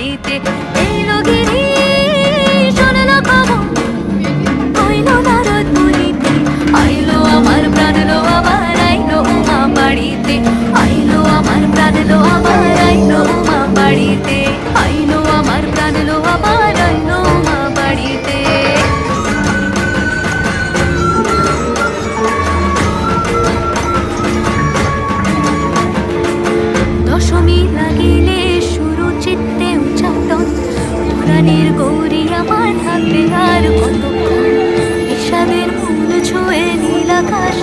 বাড়িতে এলো গিরি শোনলো খবর হইলো নারদ মুনিতে আইলো আমার প্রাণ লো আবার আইলো উমা বাড়িতে আইলো আমার প্রাণ লো আবার আইলো উমা বাড়িতে আইলো আমার প্রাণ লো আবার আইলো উমা বাড়িতে দশমী লাগিলে শুরু চিত্তে উচ্চাটন পুরাণের গৌরী আমার থাকবে আর কত বিষাদের মূল ছুঁয়ে নীল আকাশ